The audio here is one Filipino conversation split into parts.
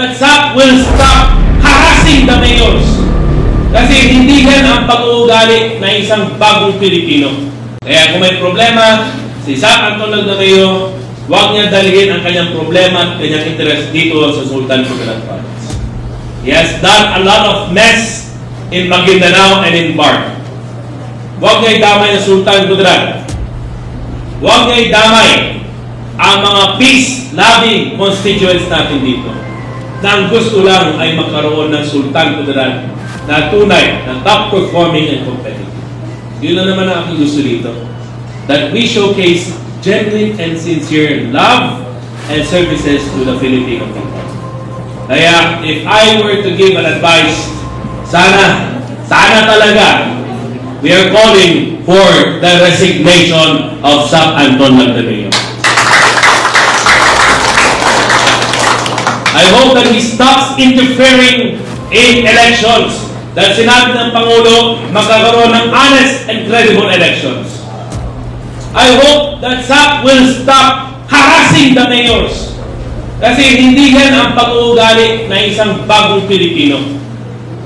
that SAP will stop harassing the mayors. Kasi hindi yan ang pag-uugali ng isang bagong Pilipino. Kaya kung may problema, si SAP Anton Lagdameo, huwag niya dalhin ang kanyang problema at kanyang interest dito sa Sultan Kudarat Province. He has done a lot of mess in Maguindanao and in Bar. Huwag niya idamay na Sultan Kudarat. Huwag niya idamay ang mga peace-loving constituents natin dito na ang gusto lang ay magkaroon ng Sultan Kudarat na tunay, na top-performing and competitive. Yun na naman ang aking gusto dito. That we showcase genuine and sincere love and services to the Filipino people. Kaya, if I were to give an advice, sana talaga, we are calling for the resignation of SAP Anton Lagdameo. I hope that he stops interfering in elections. Dahil sinabi ng Pangulo, magkakaroon ng honest and credible elections. I hope that SAP will stop harassing the mayors. Kasi hindi yan ang pag-uugali ng isang bagong Pilipino.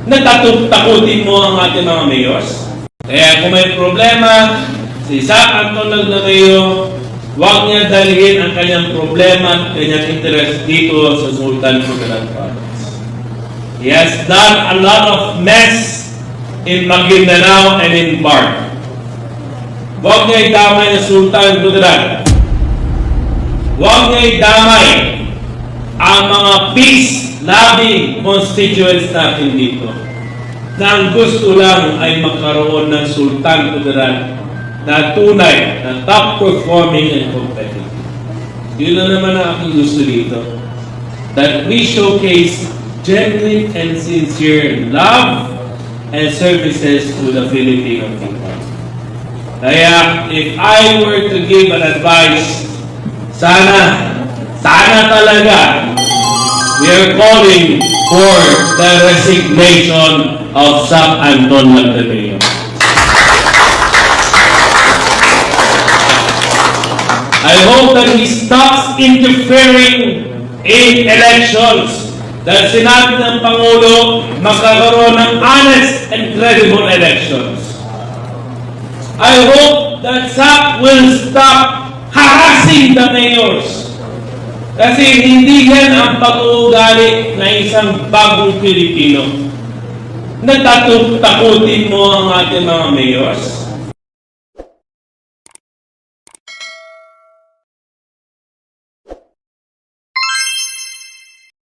Natatakutakutin mo ang ating mga mayors. Kaya kung may problema, si SAP Anton Lagdameo, huwag niya dalhin ang kanyang problema at kanyang interest dito sa Sultan Kudarat Province. He has done a lot of mess in Maguindanao and in Bar. Huwag niya idamay na Sultan Kudarat. Huwag niya idamay ang mga peace-loving constituents natin dito na ang gusto lang ay magkaroon ng Sultan Kudarat na tunay, na top-performing and competitive. Yun na naman ang aking gusto dito. That we showcase genuine and sincere love and services to the Filipino people. Kaya, if I were to give an advice, sana talaga, we are calling for the resignation of SAP Anton Lagdameo. I hope that he stops interfering in elections. Dahil sinabi ng Pangulo, magkakaroon ng honest and credible elections. I hope that SAP will stop harassing the mayors. Kasi hindi yan ang pag-uugali ng isang bagong Pilipino. Natatakutakutin mo ang ating mga mayors.